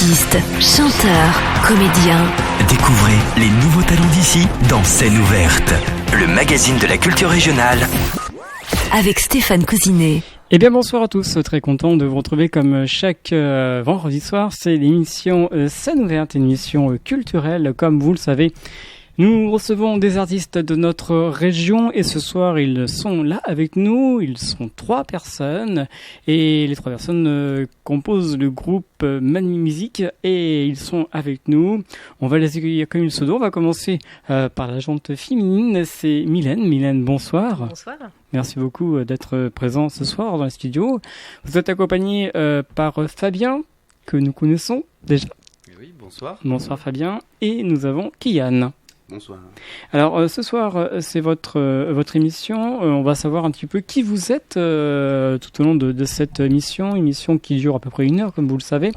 Artistes, chanteurs, comédiens. Découvrez les nouveaux talents d'ici dans Scène ouverte, le magazine de la culture régionale. Avec Stéphane Cousinet. Eh bien bonsoir à tous, très content de vous retrouver comme chaque vendredi soir. C'est l'émission Scène ouverte, une émission culturelle comme vous le savez. Nous recevons des artistes de notre région et ce soir ils sont là avec nous, ils sont 3 personnes et les 3 personnes composent le groupe Mani Music et ils sont avec nous. On va les accueillir comme il se doit, on va commencer par la jante féminine, c'est Mylène. Mylène, bonsoir. Bonsoir. Merci beaucoup d'être présent ce soir dans le studio. Vous êtes accompagné par Fabien, que nous connaissons déjà. Oui, bonsoir. Bonsoir Fabien. Et nous avons Kian. Bonsoir. Alors ce soir, c'est votre émission. On va savoir un petit peu qui vous êtes tout au long de cette émission qui dure à peu près 1 heure, comme vous le savez.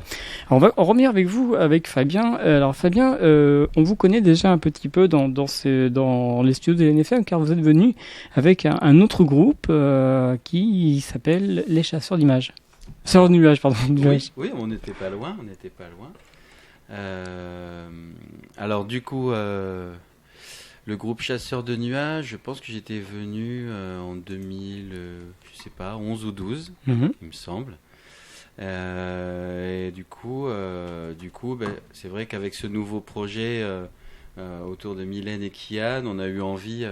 Alors, on va revenir avec vous, avec Fabien. Alors Fabien, on vous connaît déjà un petit peu dans les studios de l'NFM, car vous êtes venu avec un autre groupe qui s'appelle Les Chasseurs d'images. Chasseurs de nuages, pardon. Oui, on n'était pas loin. Alors du coup, le groupe Chasseurs de nuages, je pense que j'étais venu en 2000, je sais pas, 11 ou 12, il me semble. Et du coup, c'est vrai qu'avec ce nouveau projet autour de Mylène et Kian, on a eu envie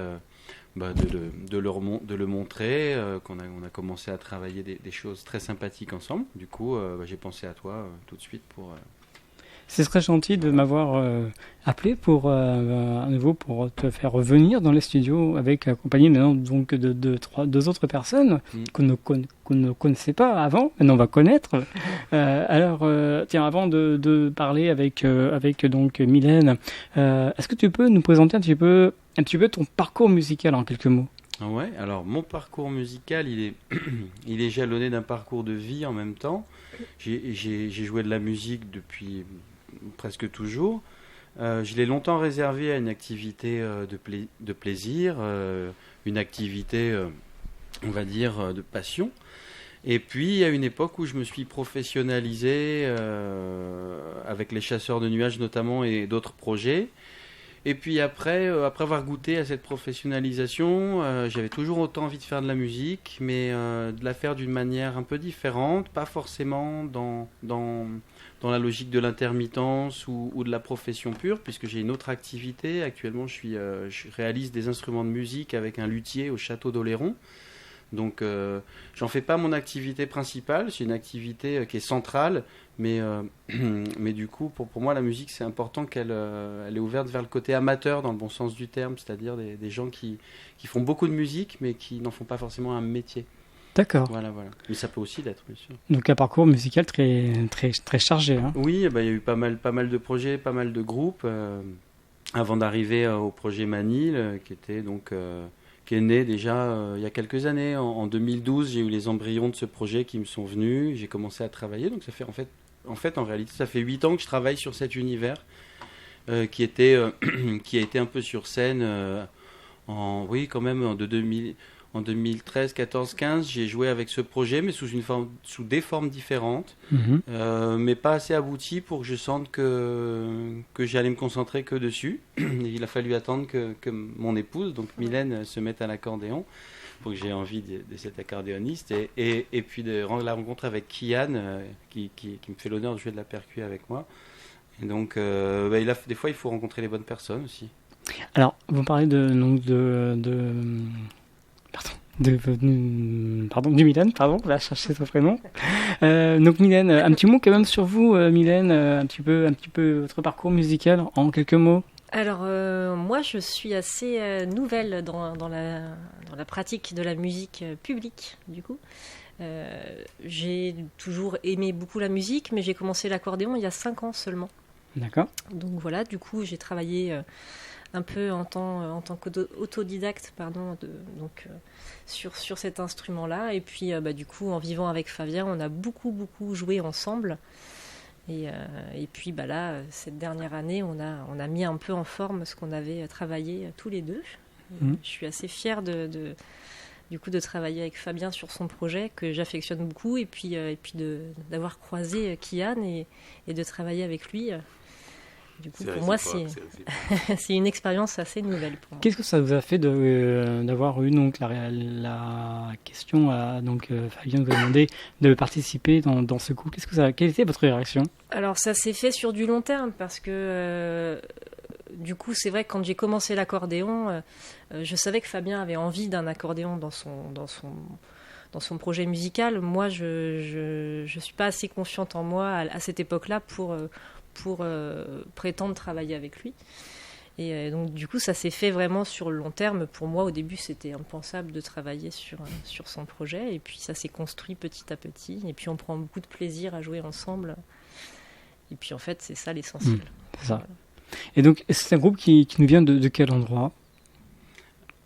de le montrer, on a commencé à travailler des choses très sympathiques ensemble. Du coup, j'ai pensé à toi tout de suite pour... C'est très gentil de m'avoir appelé pour à nouveau pour te faire revenir dans les studios accompagné maintenant donc de 2 autres personnes qu'on ne connaissait pas avant. Maintenant on va connaître. Alors tiens, avant de parler avec donc Mylène, est-ce que tu peux nous présenter un petit peu ton parcours musical en quelques mots? Ouais, alors mon parcours musical, il est jalonné d'un parcours de vie en même temps. J'ai joué de la musique depuis presque toujours. Je l'ai longtemps réservé à une activité de plaisir, une activité, on va dire, de passion. Et puis, à une époque où je me suis professionnalisé avec les Chasseurs de nuages notamment et d'autres projets. Et puis après avoir goûté à cette professionnalisation, j'avais toujours autant envie de faire de la musique, mais de la faire d'une manière un peu différente, pas forcément dans la logique de l'intermittence ou de la profession pure, puisque j'ai une autre activité. Actuellement, je réalise des instruments de musique avec un luthier au château d'Oléron. Donc, j'en fais pas mon activité principale, c'est une activité qui est centrale, mais du coup, pour moi, la musique, c'est important qu'elle est ouverte vers le côté amateur, dans le bon sens du terme, c'est-à-dire des gens qui font beaucoup de musique, mais qui n'en font pas forcément un métier. D'accord. Voilà. Mais ça peut aussi l'être, bien sûr. Donc un parcours musical très, très, très chargé. Hein. Oui, il y a eu pas mal de projets, pas mal de groupes, avant d'arriver au projet Manil, qui est né déjà il y a quelques années. En 2012, j'ai eu les embryons de ce projet qui me sont venus. J'ai commencé à travailler. Donc ça fait en réalité, ça fait 8 ans que je travaille sur cet univers qui a été un peu sur scène en 2013, 14, 15. J'ai joué avec ce projet, mais sous des formes différentes, mais pas assez abouties pour que je sente que j'allais me concentrer que dessus. Il a fallu attendre que mon épouse, donc Mylène, se mette à l'accordéon pour que j'ai envie de cet accordéoniste et puis de la rencontre avec Kian qui me fait l'honneur de jouer de la percu avec moi. Et donc des fois il faut rencontrer les bonnes personnes aussi. Alors vous parlez du Mylène, on va chercher son prénom. Donc Mylène, un petit mot quand même sur vous, Mylène, un petit peu votre parcours musical en quelques mots. Alors moi je suis assez nouvelle dans la pratique de la musique publique du coup. J'ai toujours aimé beaucoup la musique, mais j'ai commencé l'accordéon il y a 5 ans seulement. D'accord. Donc voilà, du coup j'ai travaillé un peu en tant qu'autodidacte, sur cet instrument-là. Et puis du coup en vivant avec Fabien, on a beaucoup joué ensemble. Et puis là, cette dernière année, on a mis un peu en forme ce qu'on avait travaillé tous les deux. Je suis assez fière du du coup de travailler avec Fabien sur son projet que j'affectionne beaucoup et puis d'avoir croisé Kian et de travailler avec lui. Du coup, pour moi, c'est une expérience assez nouvelle pour moi. Qu'est-ce que ça vous a fait d'avoir eu donc la question à Fabien vous a demandé de participer dans ce coup. Quelle était votre réaction? Alors ça s'est fait sur du long terme parce que du coup c'est vrai que quand j'ai commencé l'accordéon, je savais que Fabien avait envie d'un accordéon dans son projet musical. Moi, je suis pas assez confiante en moi à cette époque-là pour prétendre travailler avec lui. Et donc du coup ça s'est fait vraiment sur le long terme. Pour moi au début c'était impensable de travailler sur son projet et puis ça s'est construit petit à petit et puis on prend beaucoup de plaisir à jouer ensemble et puis en fait c'est ça l'essentiel. C'est ça. Voilà. Et donc c'est un groupe qui nous vient de quel endroit?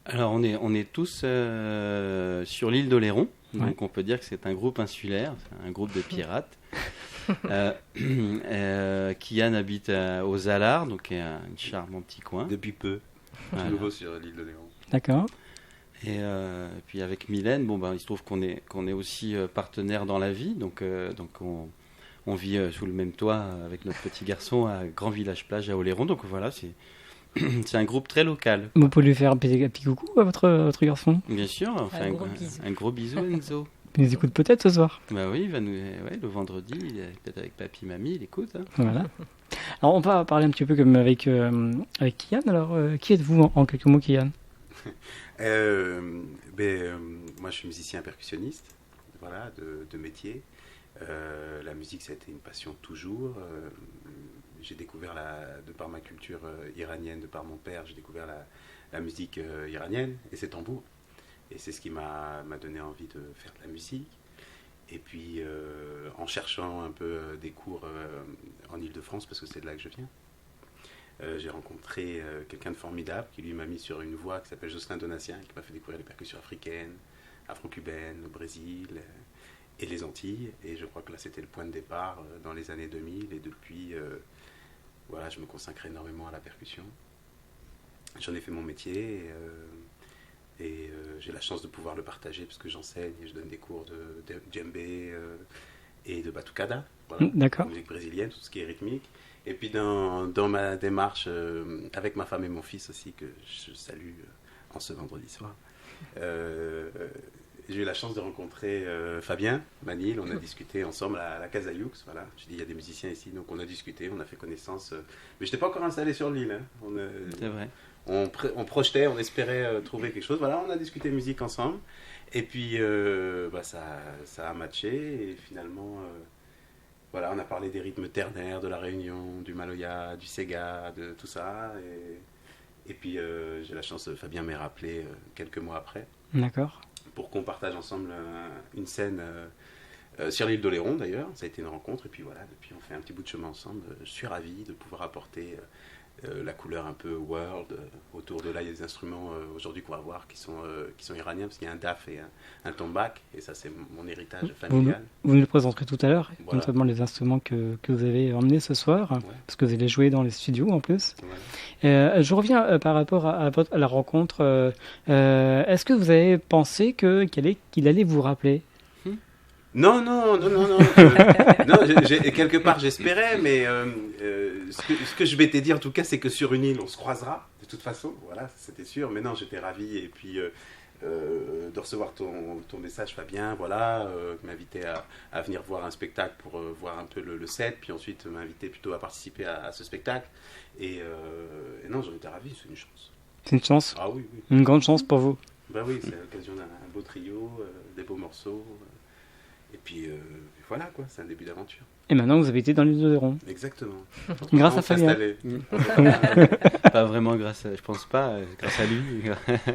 Alors on est tous sur l'île d'Oléron, donc ouais. On peut dire que c'est un groupe insulaire, c'est un groupe de pirates. Kian habite aux Alards, donc un charmant petit coin. Depuis peu, voilà. Nouveau sur l'île d'Oléron. D'accord. Et puis avec Mylène, il se trouve qu'on est aussi partenaires dans la vie, donc on vit sous le même toit avec notre petit garçon à Grand Village Plage à Oléron, donc voilà, c'est un groupe très local. Vous pouvez lui faire un petit coucou à votre garçon? Bien sûr, on fait un gros bisou Enzo. Il nous écoute peut-être ce soir. Bah oui, il va le vendredi, il est peut-être avec papy, mamie, il écoute. Hein. Voilà. Alors on va parler un petit peu comme avec Kian. Alors qui êtes-vous en quelques mots, Kian? Moi je suis musicien percussionniste, voilà, de métier. La musique ça a été une passion toujours. J'ai découvert de par ma culture iranienne, de par mon père, j'ai découvert la musique iranienne et ses tambours. Et c'est ce qui m'a donné envie de faire de la musique. Et puis, en cherchant un peu des cours en Ile-de-France, parce que c'est de là que je viens, j'ai rencontré quelqu'un de formidable qui lui m'a mis sur une voie qui s'appelle Jocelyn Donatien, qui m'a fait découvrir les percussions africaines, afro-cubaines, le Brésil et les Antilles. Et je crois que là, c'était le point de départ dans les années 2000. Et depuis, je me consacre énormément à la percussion. J'en ai fait mon métier. Et j'ai la chance de pouvoir le partager parce que j'enseigne et je donne des cours de djembé et de batucada, voilà, d'accord. Musique brésilienne, tout ce qui est rythmique. Et puis dans ma démarche avec ma femme et mon fils aussi, que je salue en ce vendredi soir, j'ai eu la chance de rencontrer Fabien Manil. On a discuté ensemble à la Casa Youx. Voilà. Je dis il y a des musiciens ici, donc on a discuté, on a fait connaissance. Mais je n'étais pas encore installé sur l'île. Hein. C'est vrai. On projetait, on espérait trouver quelque chose. Voilà, on a discuté musique ensemble. Et puis, ça a matché. Et finalement, on a parlé des rythmes ternaires, de la Réunion, du Maloya, du Sega, de tout ça. Et puis, j'ai la chance, Fabien m'ait rappelé quelques mois après. D'accord. Pour qu'on partage ensemble une scène sur l'île d'Oléron, d'ailleurs. Ça a été une rencontre. Et puis voilà, depuis, on fait un petit bout de chemin ensemble. Je suis ravi de pouvoir apporter la couleur un peu world autour de là. Il y a des instruments aujourd'hui qu'on va voir qui sont iraniens, parce qu'il y a un daf et un tombak, et ça c'est mon héritage familial. Vous nous le présenterez tout à l'heure, voilà. Notamment les instruments que vous avez emmenés ce soir, ouais. Parce que vous allez jouer dans les studios en plus. Ouais. Je reviens par rapport à la rencontre. Est-ce que vous avez pensé qu'il allait vous rappeler? Non. Quelque part, j'espérais, mais ce que je vais te dire, en tout cas, c'est que sur une île, on se croisera, de toute façon. Voilà, c'était sûr. Mais non, j'étais ravi. Et puis, de recevoir ton message, Fabien, voilà, m'inviter à venir voir un spectacle pour voir un peu le set, puis ensuite m'inviter plutôt à participer à ce spectacle. Et non, j'en étais ravi, c'est une chance. C'est une chance? Ah oui. Une grande chance pour vous? Ben oui, c'est l'occasion d'un beau trio, des beaux morceaux. Et puis voilà quoi, c'est un début d'aventure. Et maintenant vous habitez dans l'île d'Oléron. Exactement. Grâce à Fabien. Pas vraiment grâce à, je pense pas, grâce à lui.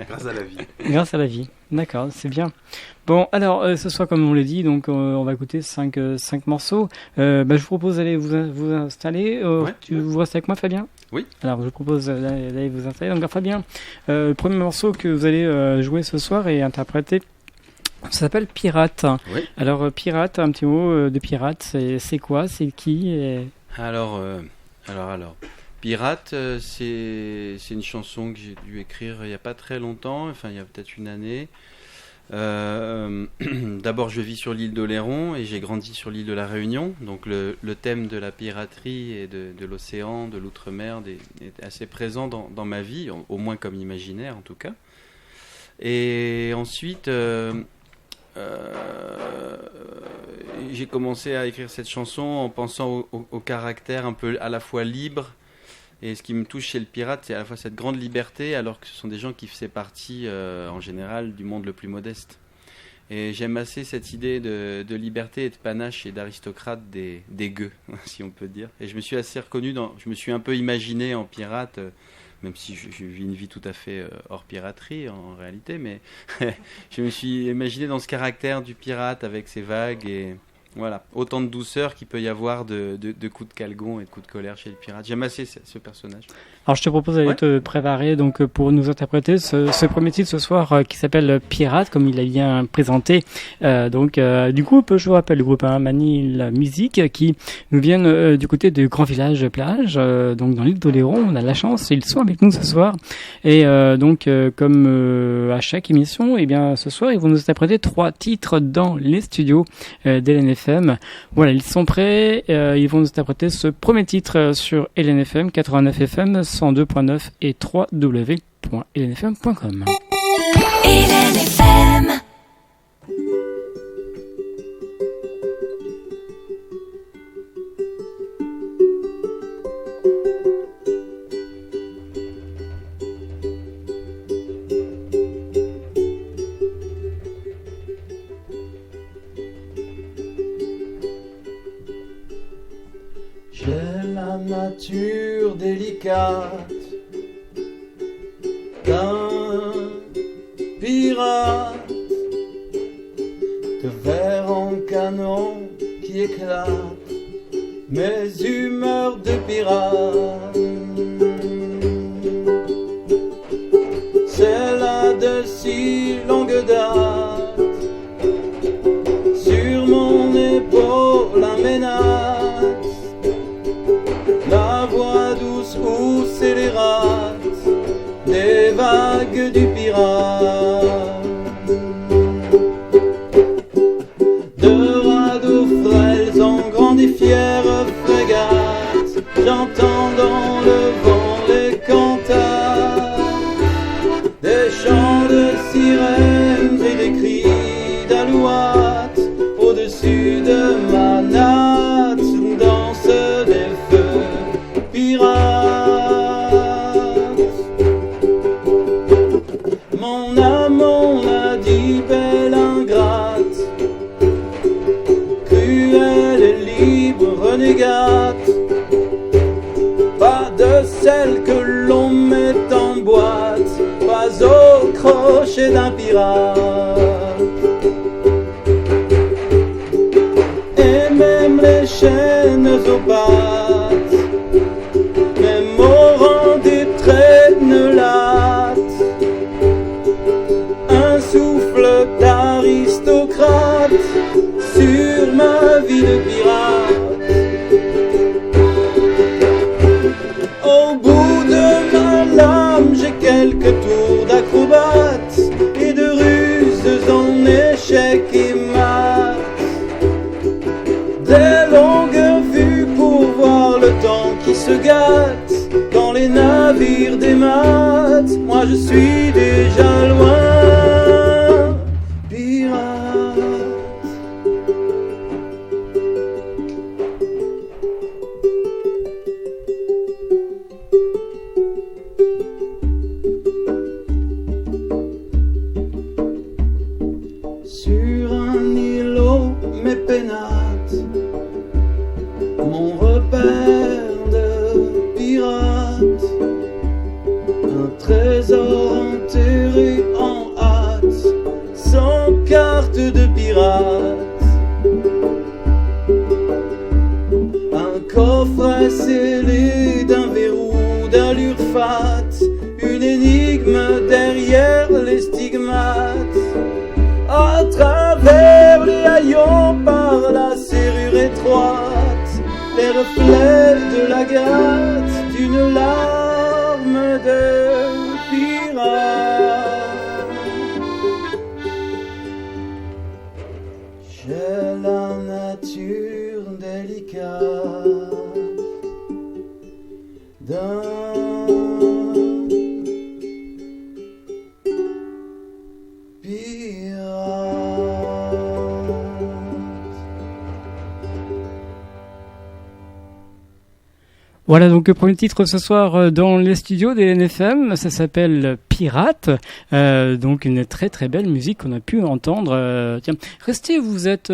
Grâce à la vie. Grâce à la vie. D'accord, c'est bien. Bon, alors ce soir comme on l'a dit, donc on va écouter 5 morceaux. Je vous propose d'aller vous installer. Ouais. Vous restez avec moi, Fabien? Oui. Alors je vous propose d'aller vous installer. Donc Fabien, le premier morceau que vous allez jouer ce soir et interpréter, ça s'appelle Pirate. Oui. Alors Pirate, un petit mot de Pirate, c'est quoi? C'est qui Alors, Pirate, c'est une chanson que j'ai dû écrire il n'y a pas très longtemps, enfin il y a peut-être une année. D'abord, je vis sur l'île d'Oléron et j'ai grandi sur l'île de la Réunion. Donc le thème de la piraterie et de l'océan, de l'outre-mer est assez présent dans ma vie, au moins comme imaginaire en tout cas. Et ensuite, j'ai commencé à écrire cette chanson en pensant au caractère un peu à la fois libre. Et ce qui me touche chez le pirate, c'est à la fois cette grande liberté, alors que ce sont des gens qui faisaient partie, en général, du monde le plus modeste. Et j'aime assez cette idée de liberté et de panache et d'aristocrate des gueux, si on peut dire. Et je me suis assez reconnu, je me suis un peu imaginé en pirate, même si je vis une vie tout à fait hors piraterie en réalité, mais je me suis imaginé dans ce caractère du pirate avec ses vagues et... Voilà, autant de douceur qu'il peut y avoir de coups de calgon et de coups de colère chez les pirates. J'aime assez ce personnage. Alors je te propose d'aller te préparer donc pour nous interpréter ce premier titre ce soir qui s'appelle Pirate, comme il a bien présenté. Du groupe, je vous rappelle le groupe Manille Musique qui nous viennent du côté du Grand Village Plage, donc dans l'île d'Oléron. On a la chance, ils sont avec nous ce soir. Et comme à chaque émission, eh bien ce soir ils vont nous interpréter 3 titres dans les studios d'LNFM. Voilà, ils sont prêts. Ils vont nous interpréter ce premier titre sur LNFM 89 FM 102.9 et www.lnfm.com. LNFM. J'ai la nature délicate d'un pirate, de verre en canon qui éclate mes humeurs de pirate. C'est là de si longue date, sur mon épaule un ménage, la voix douce où scélérate des vagues du pirate. De radeaux frêles en grande et fière frégate, j'entends dans le vent les cantates des chants de sirènes et des cris d'alouates. Au-dessus de ma natte dansent des feux pirates. Mon âme, on a dit belle ingrate, cruelle et libre renégate, pas de celle que l'on met en boîte, pas au crochet d'un pirate. Et même les chaînes aux pattes, même au rang des traînes lattes, un souffle d'aristocrate sur ma vie de pirate. Au bout de ma lame, j'ai quelques tours d'acrobate et de ruses en échec et mat. Des longues vues pour voir le temps qui se gâte dans les navires des maths. Moi je suis déjà loin, pirate. Sur un îlot, mes pénates, mon repère de pirate, un trésor enterré en hâte, sans carte de pirate, un coffret scellé d'un verrou d'allure fat, une énigme derrière les stigmates. À travers les haillons par la serrure étroite, les reflets de l'agate d'une larme de pirate. Voilà, donc le premier titre ce soir dans les studios des NFM, ça s'appelle Pirate, donc une très très belle musique qu'on a pu entendre. Tiens, restez, vous êtes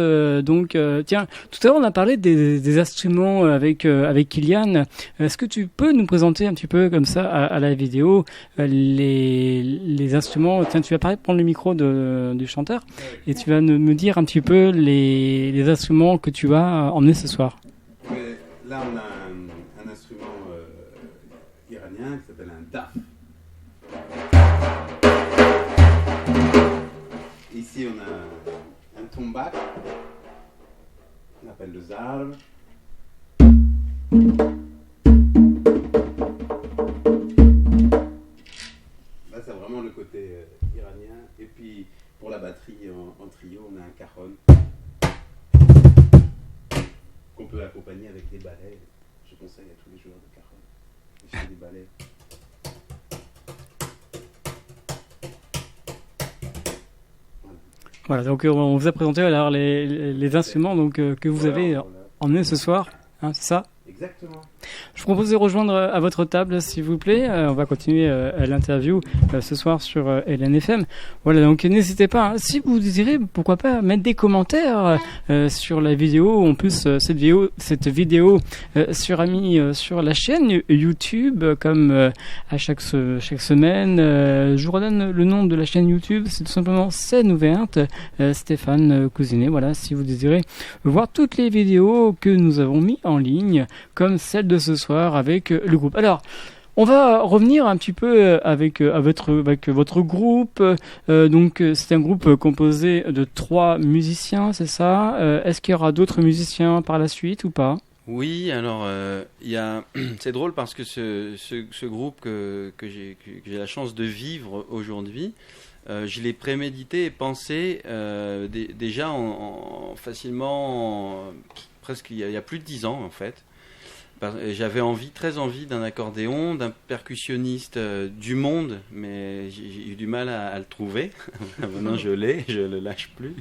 tiens, tout à l'heure on a parlé des instruments avec Kylian. Est-ce que tu peux nous présenter un petit peu comme ça à la vidéo les instruments? Tiens, tu vas prendre le micro du chanteur et tu vas me dire un petit peu les instruments que tu vas emmener ce soir. Là on a un instrument iranien qui s'appelle un daf. Ici on a un tombak, on appelle le zarb. Là c'est vraiment le côté iranien. Et puis pour la batterie en trio on a un cajon qu'on peut accompagner avec les ballets. Je conseille à tous les joueurs de cajon de faire des ballets. Voilà, donc on vous a présenté alors les instruments donc que vous avez emmenés ce soir, hein, c'est ça? Exactement. Je vous propose de rejoindre à votre table, s'il vous plaît. On va continuer l'interview ce soir sur LNFM. Voilà, donc n'hésitez pas, hein, si vous désirez, pourquoi pas mettre des commentaires sur la vidéo. En plus, cette vidéo sera mise sur la chaîne YouTube, comme à chaque semaine. Je vous redonne le nom de la chaîne YouTube, c'est tout simplement Scène Ouverte, Stéphane Cousinet. Voilà, si vous désirez voir toutes les vidéos que nous avons mis en ligne, comme celle de ce soir avec le groupe. Alors, on va revenir un petit peu avec votre groupe. Donc, c'est un groupe composé de 3 musiciens, c'est ça? Est-ce qu'il y aura d'autres musiciens par la suite ou pas? Oui, alors c'est drôle parce que ce groupe que j'ai la chance de vivre aujourd'hui, je l'ai prémédité et pensé déjà facilement, presque il y a plus de 10 ans en fait. J'avais très envie d'un accordéon, d'un percussionniste du monde, mais j'ai eu du mal à le trouver. Maintenant je l'ai, je le lâche plus.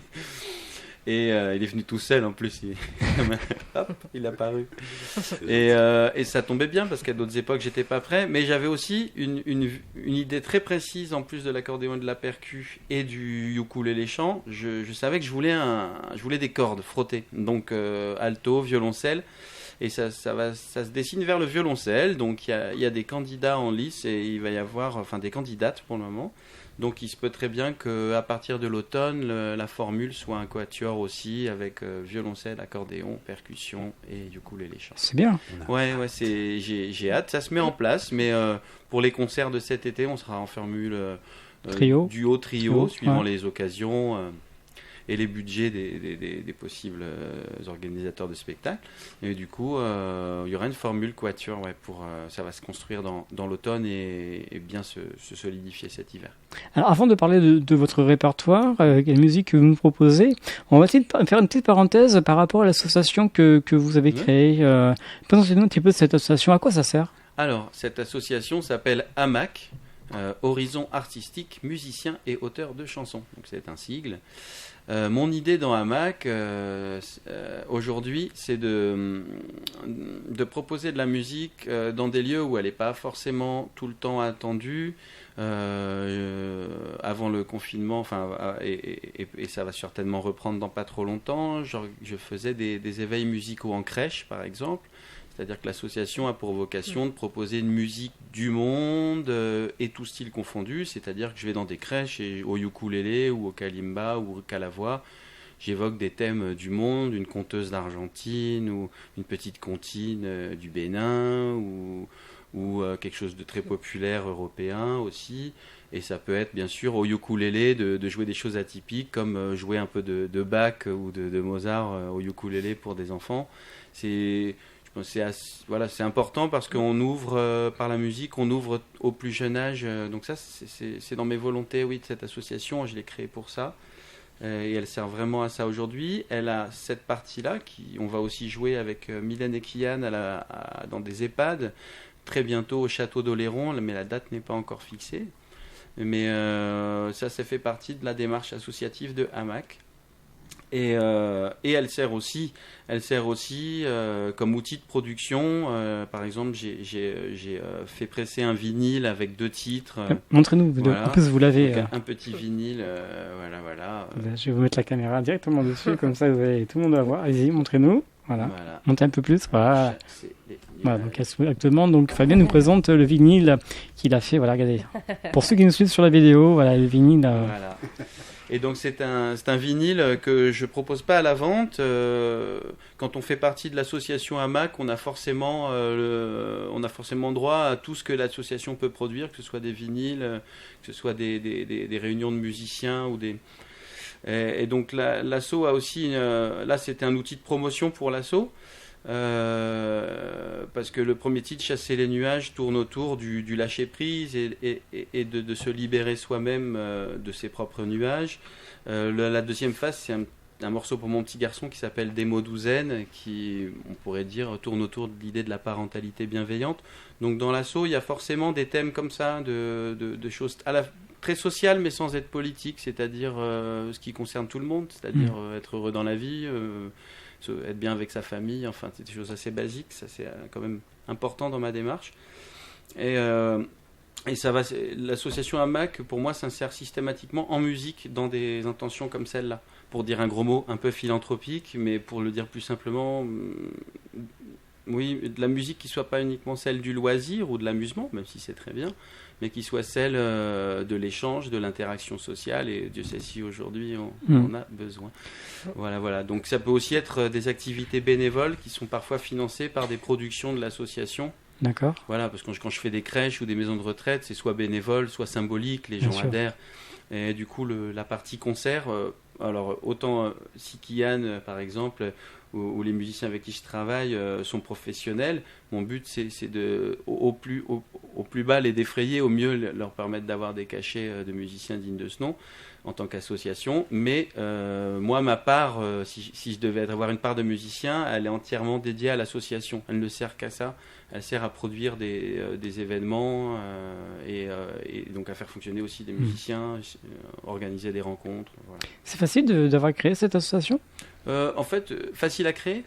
Et il est venu tout seul en plus, hop, il est apparu. Et ça tombait bien parce qu'à d'autres époques j'étais pas prêt, mais j'avais aussi une idée très précise en plus de l'accordéon et de la percu et du ukulélé chant. Je savais que je voulais des cordes frottées, donc alto, violoncelle. Et ça se dessine vers le violoncelle, donc il y a des candidats en lice et il va y avoir, des candidates pour le moment. Donc il se peut très bien qu'à partir de l'automne, la formule soit un quatuor aussi, avec violoncelle, accordéon, percussion et ukulélé chant. C'est bien. Ouais, j'ai hâte, ça se met en place, mais pour les concerts de cet été, on sera en formule duo-trio, suivant les occasions. Et les budgets des possibles organisateurs de spectacles. Et du coup, il y aura une formule quatuor, ça va se construire dans l'automne et bien se solidifier cet hiver. Alors, avant de parler de votre répertoire, quelle musique que vous nous proposez, on va faire une petite parenthèse par rapport à l'association que vous avez créée. Présentez-nous un petit peu de cette association, à quoi ça sert? Alors, cette association s'appelle AMAC, Horizon Artistique, Musiciens et Auteurs de Chansons. Donc c'est un sigle. Mon idée dans AMAC aujourd'hui, c'est de proposer de la musique dans des lieux où elle n'est pas forcément tout le temps attendue. Avant le confinement, et ça va certainement reprendre dans pas trop longtemps. Je faisais des éveils musicaux en crèche, par exemple. C'est-à-dire que l'association a pour vocation de proposer une musique du monde et tout style confondu. C'est-à-dire que je vais dans des crèches et au ukulélé ou au kalimba ou au kalavois, j'évoque des thèmes du monde, une conteuse d'Argentine ou une petite comptine du Bénin ou quelque chose de très populaire européen aussi. Et ça peut être bien sûr au ukulélé de jouer des choses atypiques comme jouer un peu de Bach ou de Mozart au ukulélé pour des enfants. C'est important parce qu'on ouvre par la musique, on ouvre au plus jeune âge. Donc ça, c'est dans mes volontés, de cette association. Je l'ai créée pour ça. Et elle sert vraiment à ça aujourd'hui. Elle a cette partie-là, on va aussi jouer avec Mylène et Kian dans des EHPAD, très bientôt au Château d'Oléron, mais la date n'est pas encore fixée. Mais ça fait partie de la démarche associative de AMAC. Et elle sert aussi comme outil de production. Par exemple, j'ai fait presser un vinyle avec 2 titres. Montrez-nous, voilà. En plus vous l'avez. Donc, un petit vinyle, voilà. Je vais vous mettre la caméra directement dessus, comme ça tout le monde va voir. Allez-y, montrez-nous. Voilà. Montez un peu plus. Voilà. Voilà, donc actuellement, donc Fabien nous présente le vinyle qu'il a fait. Voilà, regardez. Pour ceux qui nous suivent sur la vidéo, voilà le vinyle. Voilà. Et donc c'est un vinyle que je propose pas à la vente. Quand on fait partie de l'association AMAC, on a forcément droit à tout ce que l'association peut produire, que ce soit des vinyles, que ce soit des réunions de musiciens ou des. Et donc l'asso a aussi, là c'était un outil de promotion pour l'asso. Parce que le premier titre, Chasser les nuages, tourne autour du lâcher prise et de se libérer soi-même de ses propres nuages. La deuxième phase, c'est un morceau pour mon petit garçon qui s'appelle Des mots douzaines, qui, on pourrait dire, tourne autour de l'idée de la parentalité bienveillante. Donc dans l'assaut, il y a forcément des thèmes comme ça, de choses très sociales mais sans être politiques, c'est-à-dire ce qui concerne tout le monde, c'est-à-dire être heureux dans la vie, être bien avec sa famille, enfin c'est des choses assez basiques, ça c'est quand même important dans ma démarche. Et ça va, l'association AMAC pour moi s'insère systématiquement en musique dans des intentions comme celle-là, pour dire un gros mot un peu philanthropique, mais pour le dire plus simplement, oui, de la musique qui soit pas uniquement celle du loisir ou de l'amusement, même si c'est très bien, mais qui soit celle de l'échange, de l'interaction sociale, et Dieu sait si aujourd'hui on en a besoin. Voilà. Donc ça peut aussi être des activités bénévoles qui sont parfois financées par des productions de l'association. D'accord. Voilà, parce que quand je fais des crèches ou des maisons de retraite, c'est soit bénévole, soit symbolique, les gens adhèrent. Et du coup, la partie concert, alors autant Sikian par exemple, où les musiciens avec qui je travaille sont professionnels, mon but c'est de au plus bas les défrayer, au mieux leur permettre d'avoir des cachets de musiciens dignes de ce nom en tant qu'association. Mais moi, ma part, si je devais avoir une part de musicien, elle est entièrement dédiée à l'association. Elle ne sert qu'à ça. Elle sert à produire des événements et donc à faire fonctionner aussi des musiciens, organiser des rencontres. Voilà. C'est facile d'avoir créé cette association ? En fait, facile à créer.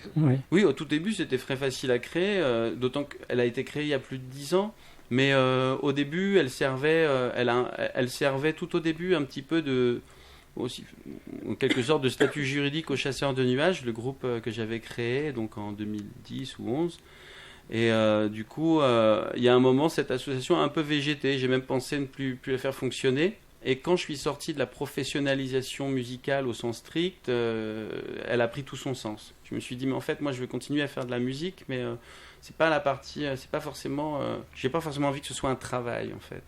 Oui, au tout début, c'était très facile à créer, d'autant qu'elle a été créée il y a plus de 10 ans. Mais au début, elle servait tout au début un petit peu aussi, en quelque sorte de statut juridique aux chasseurs de nuages, le groupe que j'avais créé donc en 2010 ou 11. Et du coup, il y a un moment, cette association a un peu végété. J'ai même pensé ne plus la faire fonctionner. Et quand je suis sorti de la professionnalisation musicale au sens strict, elle a pris tout son sens. Je me suis dit, mais en fait, moi, je veux continuer à faire de la musique, mais c'est pas la partie, c'est pas forcément, j'ai pas forcément envie que ce soit un travail, en fait.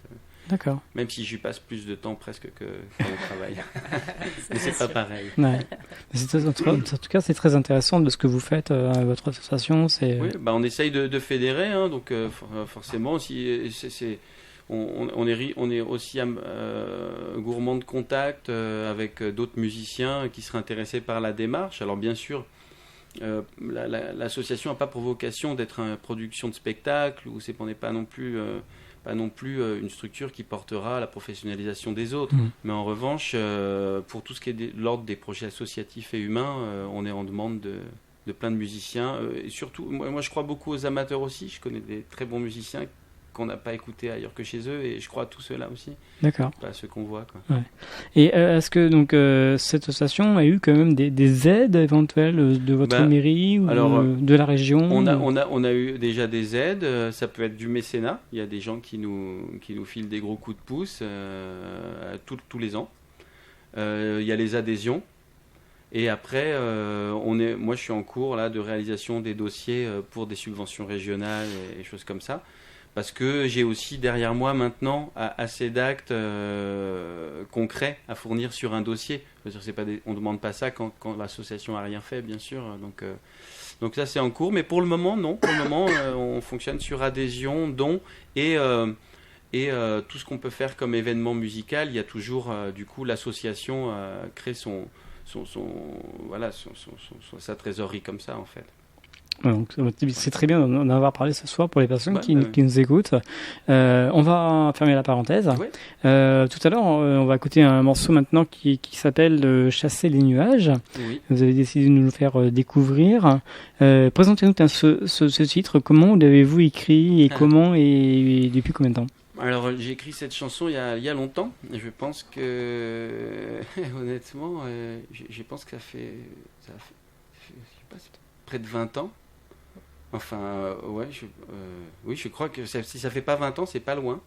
D'accord. Même si j'y passe plus de temps presque que mon travail. Mais c'est pas pareil. Ouais. En tout cas, c'est très intéressant de ce que vous faites à votre association. Oui, on essaye de fédérer, hein, donc forcément, si on est aussi gourmand de contact avec d'autres musiciens qui seraient intéressés par la démarche. Alors bien sûr, l'association n'a pas pour vocation d'être une production de spectacle, ou on n'est pas non plus une structure qui portera la professionnalisation des autres. Mais en revanche, pour tout ce qui est de l'ordre des projets associatifs et humains, on est en demande de plein de musiciens. Et surtout, moi je crois beaucoup aux amateurs aussi. Je connais des très bons musiciens qu'on n'a pas écouté ailleurs que chez eux, et je crois à tous ceux-là aussi. D'accord. Pas à ceux qu'on voit, quoi. Ouais. Et est-ce que donc cette association a eu quand même des aides éventuelles de votre mairie ou de la région? On a eu déjà des aides. Ça peut être du mécénat. Il y a des gens qui nous filent des gros coups de pouce tous les ans. Il y a les adhésions. Et après, moi je suis en cours là de réalisation des dossiers pour des subventions régionales et choses comme ça. Parce que j'ai aussi derrière moi maintenant assez d'actes concrets à fournir sur un dossier. Je veux dire, on ne demande pas ça quand l'association n'a rien fait, bien sûr. Donc ça, c'est en cours. Mais pour le moment, non. Pour le moment, on fonctionne sur adhésion, dons et tout ce qu'on peut faire comme événement musical. Il y a toujours, du coup, l'association crée sa trésorerie comme ça, en fait. Donc, c'est très bien d'en avoir parlé ce soir pour les personnes Ouais, qui nous écoutent. On va fermer la parenthèse. Ouais. Tout à l'heure, on va écouter un morceau maintenant qui s'appelle Chasser les nuages. Oui. Vous avez décidé de nous le faire découvrir. Présentez-nous ce titre. Comment l'avez-vous écrit et comment et depuis combien de temps? Alors j'ai écrit cette chanson il y a longtemps. Je pense que honnêtement, je pense que ça fait je sais pas, c'est près de 20 ans. Enfin, ouais, oui, je crois que si ça fait pas 20 ans, c'est pas loin.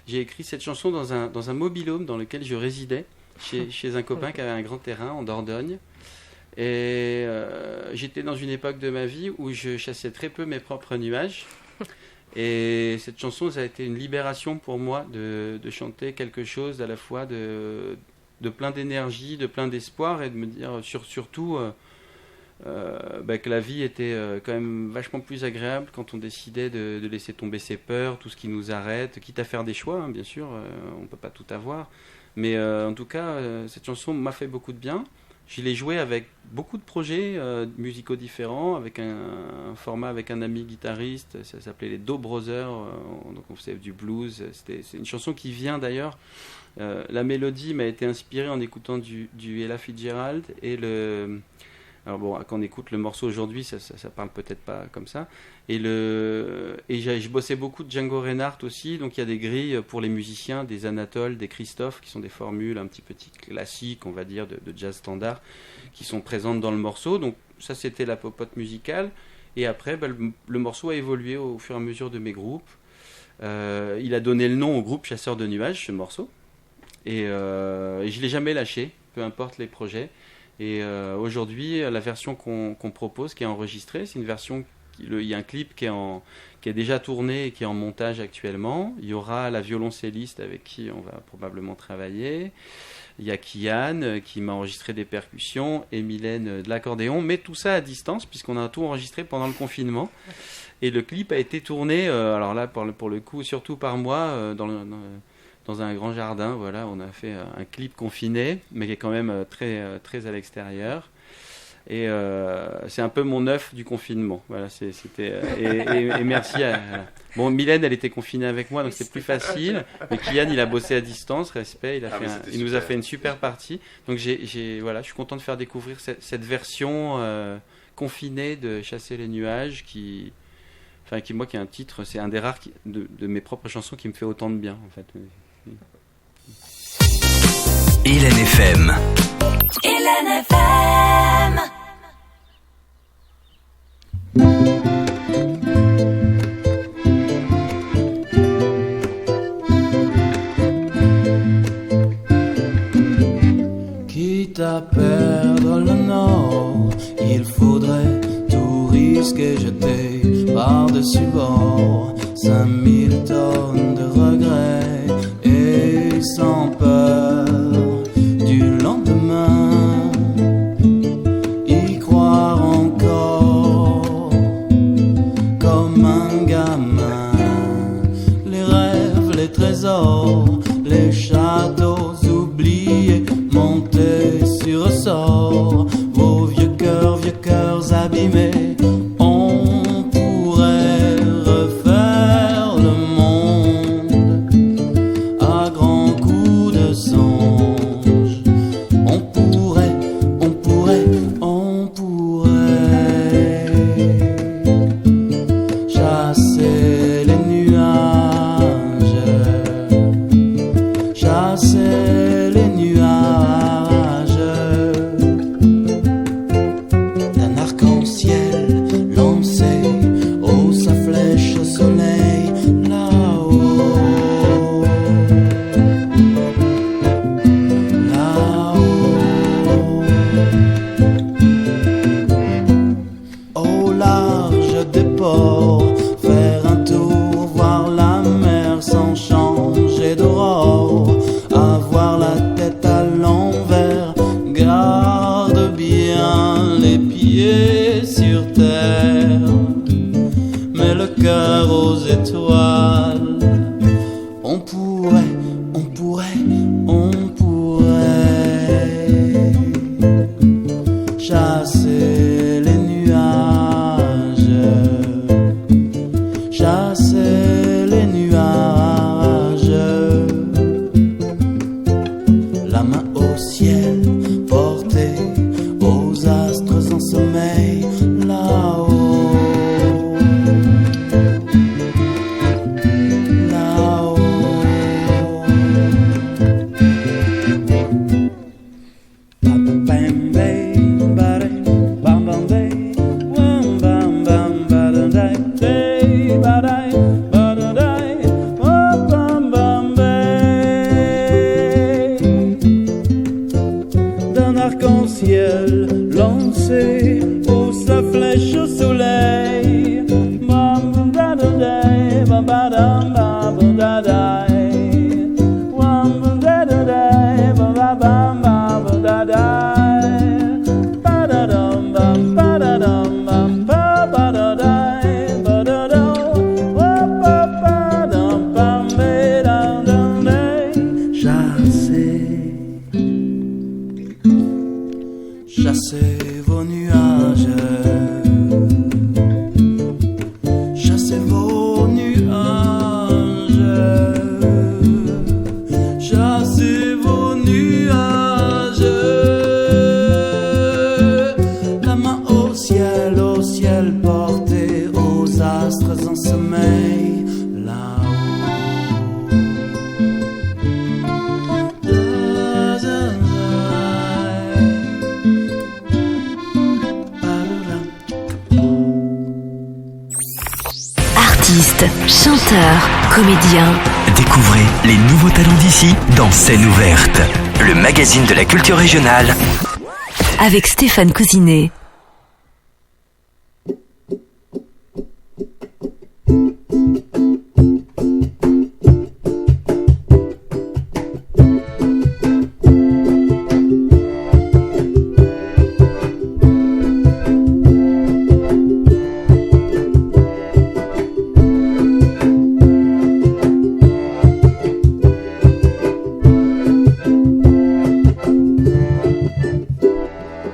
J'ai écrit cette chanson dans un mobil-home dans lequel je résidais, chez un copain qui avait un grand terrain en Dordogne. Et j'étais dans une époque de ma vie où je chassais très peu mes propres nuages. Et cette chanson, ça a été une libération pour moi de chanter quelque chose à la fois de plein d'énergie, de plein d'espoir et de me dire surtout... que la vie était quand même vachement plus agréable quand on décidait de laisser tomber ses peurs, tout ce qui nous arrête, quitte à faire des choix, hein, bien sûr, on ne peut pas tout avoir. Mais en tout cas, cette chanson m'a fait beaucoup de bien. Je l'ai jouée avec beaucoup de projets musicaux différents, avec un format avec un ami guitariste, ça s'appelait les Do Brothers, donc on faisait du blues. C'est une chanson qui vient d'ailleurs, la mélodie m'a été inspirée en écoutant du Ella Fitzgerald et alors bon, quand on écoute le morceau aujourd'hui, ça parle peut-être pas comme ça. Et je bossais beaucoup de Django Reinhardt aussi, donc il y a des grilles pour les musiciens, des Anatole, des Christophe, qui sont des formules un petit peu classiques, on va dire, de jazz standard, qui sont présentes dans le morceau. Donc ça, c'était la popote musicale. Et après, le morceau a évolué au fur et à mesure de mes groupes. Il a donné le nom au groupe Chasseurs de Nuages, ce morceau. Et je l'ai jamais lâché, peu importe les projets. Et aujourd'hui, la version qu'on propose, qui est enregistrée, c'est une version, il y a un clip qui est déjà tourné et qui est en montage actuellement. Il y aura la violoncelliste avec qui on va probablement travailler. Il y a Kian qui m'a enregistré des percussions et Mylène de l'accordéon, mais tout ça à distance puisqu'on a tout enregistré pendant le confinement. Et le clip a été tourné, alors là pour le coup, surtout par moi, dans un grand jardin. Voilà, on a fait un clip confiné, mais qui est quand même très, très à l'extérieur. Et c'est un peu mon œuf du confinement. Voilà, c'était et merci à... Bon, Mylène, elle était confinée avec moi, donc c'est plus facile. Mais Kylian, il a bossé à distance, respect. Il nous a fait une super partie. Donc voilà, je suis content de faire découvrir cette version confinée de Chasser les nuages, qui est un titre, c'est un des rares de mes propres chansons qui me fait autant de bien, en fait. Hélène FM. Hélène FM. Quitte à perdre le nord, il faudrait tout risquer, jeter par-dessus bord 5000 tonnes de regrets et sans peur du lendemain, y croire encore comme un gamin. Les rêves, les trésors, les châteaux oubliés, monter sur ressort, vos vieux cœurs abîmés. On pourrait refaire le monde à grands coups de songe. On pourrait chasser les nuages, chasser les nuages d'un arc-en-ciel lancé, oh sa flèche au soleil là-haut, là-haut, au large des ports, faire un tour, voir la mer sans changer d'aurore, avoir la tête à l'envers, garde bien les pieds sur terre, mais le cœur aux étoiles. On pourrait chasser les nuages, chasser les nuages, la main au ciel, portée aux astres en sommeil, là-haut. Arc-en-ciel lancé pour sa flèche au soleil. Chassez vos nuages, chassez vos nuages, chassez vos nuages, la main au ciel portée aux astres en sommeil, là-haut. Artistes, chanteurs, comédiens. Découvrez les nouveaux talents d'ici dans Scène ouverte, le magazine de la culture régionale. Avec Stéphane Cousinet.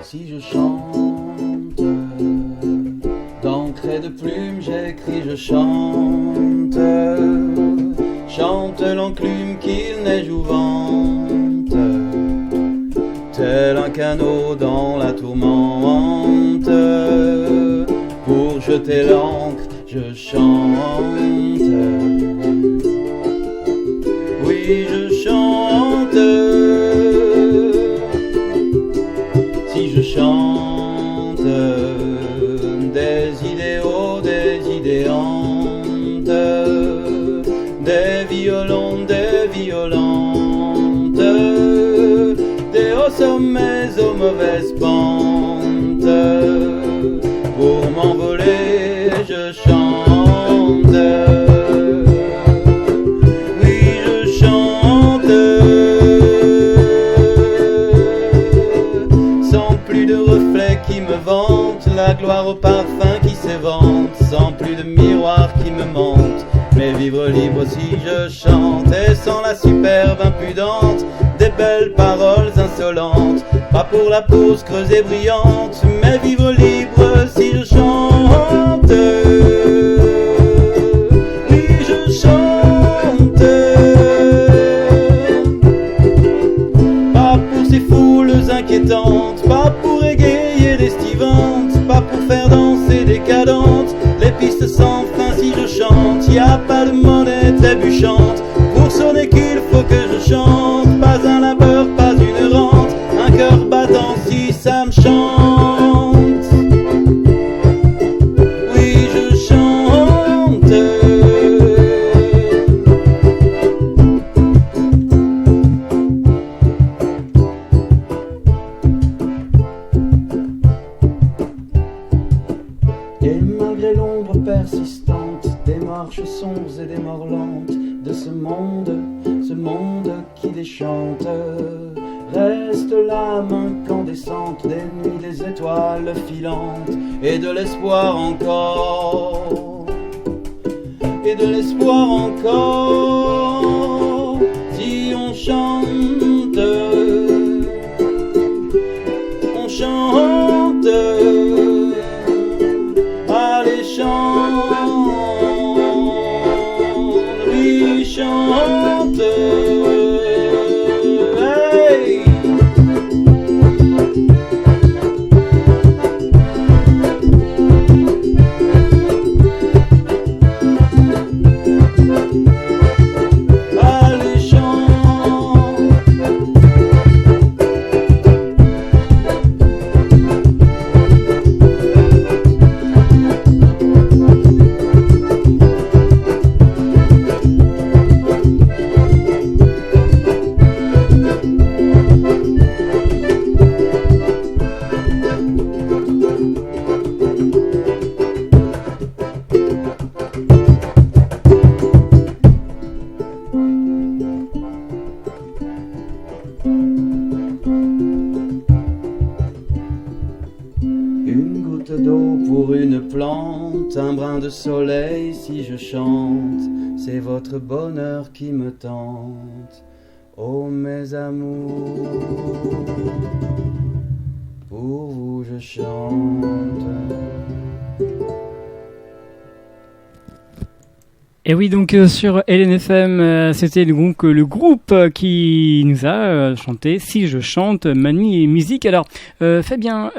Si je chante, d'encre et de plume j'écris, je chante, chante l'enclume qu'il neige ou vente, tel un canot dans la tourmente, pour jeter l'ancre je chante, oui je chante. Si je chante des idéaux, des idéantes, des violons, des violentes, des hauts sommets aux mauvaises pentes, pour m'envoler je chante, oui je chante. Plus de reflets qui me vantent la gloire au parfum qui s'évente, sans plus de miroirs qui me mentent, mais vivre libre si je chante, et sans la superbe impudente des belles paroles insolentes, pas pour la pose creuse et brillante, mais vivre libre si je chante, oui je chante, pas pour ces foules inquiétantes, pas pour égayer l'estivantes, pas pour faire danser des cadentes, les pistes sans fin si je chante, y a pas de monnaie trébuchante, pour sonner qu'il faut que je chante, pas un labeur, pas une rente, un cœur battant si ça me chante, oui je chante. Et malgré l'ombre persistante des marches sombres et des morts lentes de ce monde qui déchante, reste l'âme incandescente des nuits, des étoiles filantes, et de l'espoir encore, et de l'espoir encore, si on chante, on chante, allez chante. soleil si je chante, c'est votre bonheur qui me tente. Oh mes amours, pour vous je chante. Et oui, donc sur LNFM, c'était le groupe qui nous a chanté Si je chante, Manu et musique. Alors, Fabien,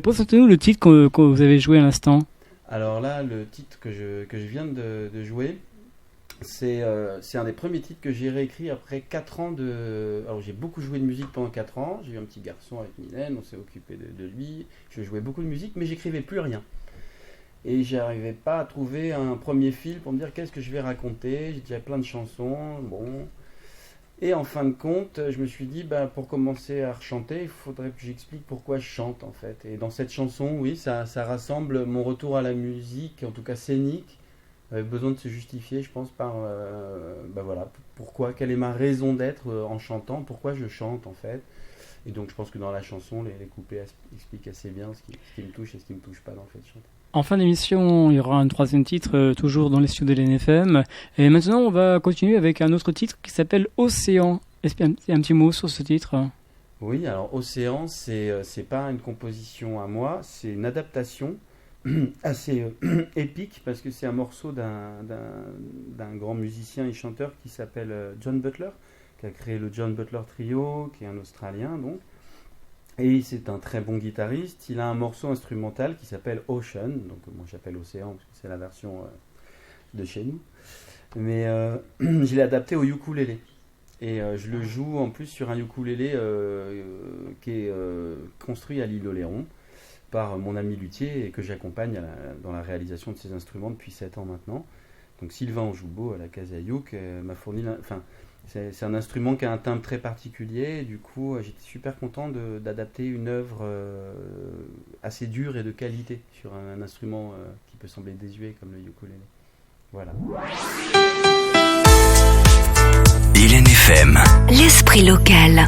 présentez-nous le titre que vous avez joué à l'instant. Alors là, le titre que je viens de jouer, c'est un des premiers titres que j'ai réécrit après 4 ans de... Alors j'ai beaucoup joué de musique pendant 4 ans, j'ai eu un petit garçon avec Mylène, on s'est occupé de lui, je jouais beaucoup de musique, mais j'écrivais plus rien. Et j'arrivais pas à trouver un premier fil pour me dire qu'est-ce que je vais raconter. J'ai déjà plein de chansons, bon. Et en fin de compte, je me suis dit, pour commencer à rechanter, il faudrait que j'explique pourquoi je chante en fait. Et dans cette chanson, oui, ça rassemble mon retour à la musique, en tout cas scénique, avec besoin de se justifier, je pense, par voilà, pourquoi, quelle est ma raison d'être en chantant, pourquoi je chante en fait. Et donc je pense que dans la chanson, les couplets expliquent assez bien ce qui me touche et ce qui me touche pas dans le fait de chanter. En fin d'émission, il y aura un troisième titre, toujours dans les studios de l'NFM. Et maintenant, on va continuer avec un autre titre qui s'appelle Océan. Est-ce qu'il y a un petit mot sur ce titre ? Oui, alors Océan, c'est pas une composition à moi, c'est une adaptation assez épique parce que c'est un morceau d'un grand musicien et chanteur qui s'appelle John Butler, qui a créé le John Butler Trio, qui est un Australien donc. Et c'est un très bon guitariste. Il a un morceau instrumental qui s'appelle Ocean. Donc moi j'appelle Océan parce que c'est la version de chez nous. Mais je l'ai adapté au ukulélé. Et je le joue en plus sur un ukulélé qui est construit à l'île Oléron par mon ami luthier et que j'accompagne dans la réalisation de ces instruments depuis 7 ans maintenant. Donc Sylvain Anjoubeau à la Casa Youk m'a fourni... C'est un instrument qui a un timbre très particulier et du coup j'étais super content d'adapter une œuvre assez dure et de qualité sur un instrument qui peut sembler désuet comme le ukulélé. Voilà. LNFM. L'esprit local.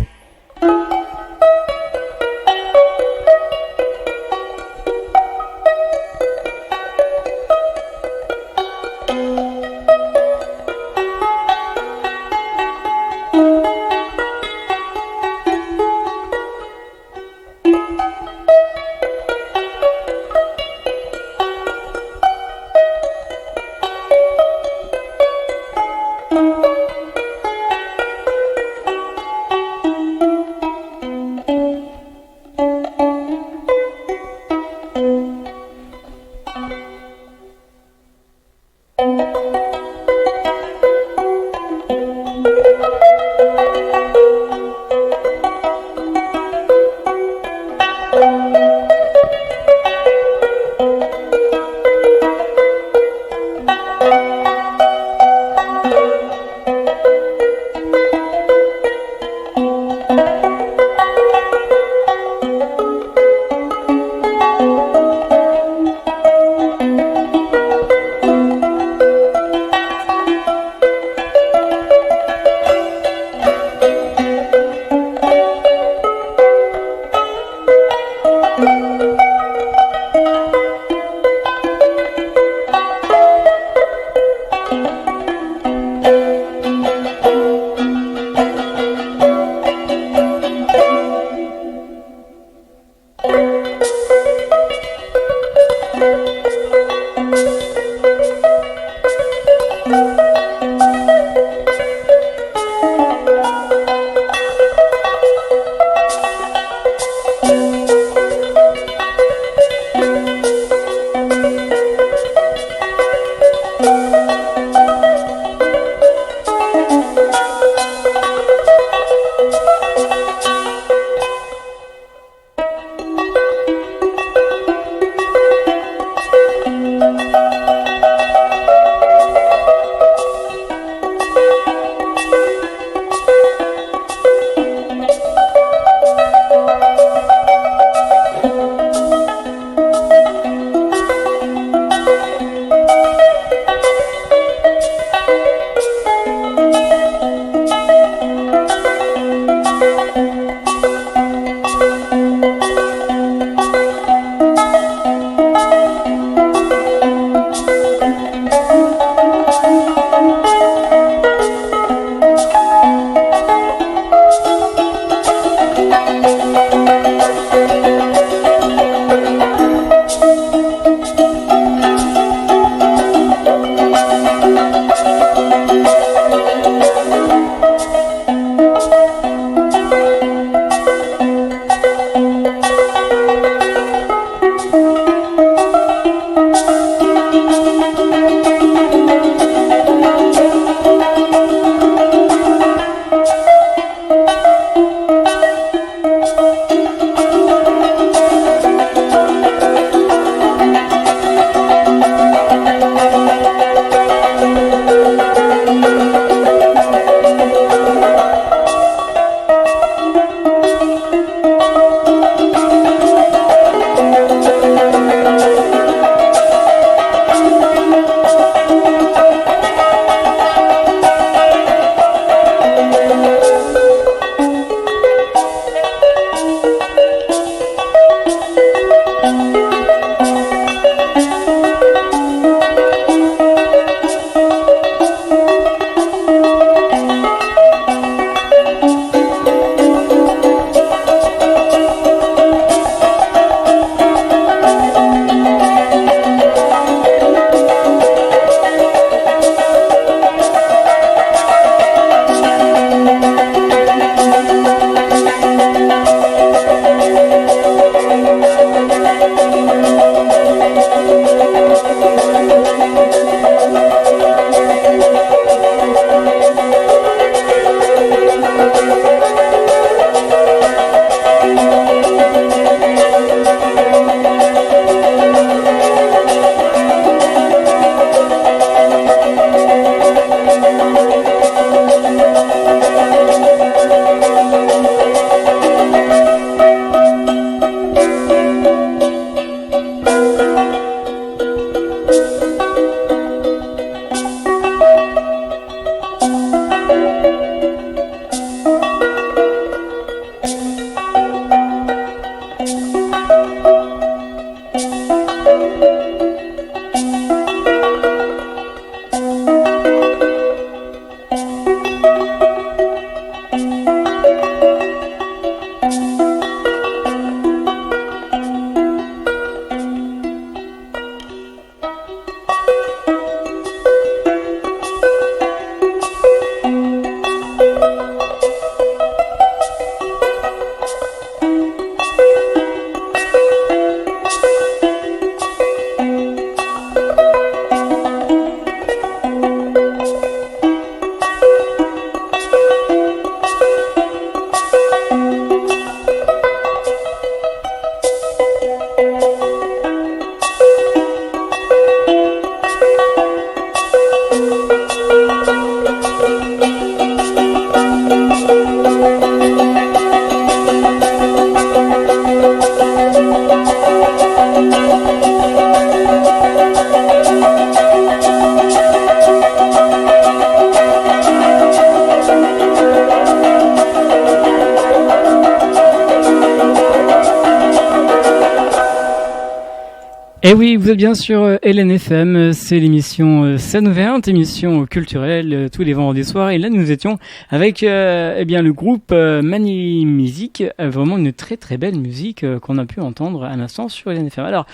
Et oui, vous êtes bien sur LNFM, c'est l'émission Scène ouverte, émission culturelle tous les vendredis soirs. Et là, nous étions avec le groupe Mani Music, vraiment une très très belle musique qu'on a pu entendre à l'instant sur LNFM. Alors,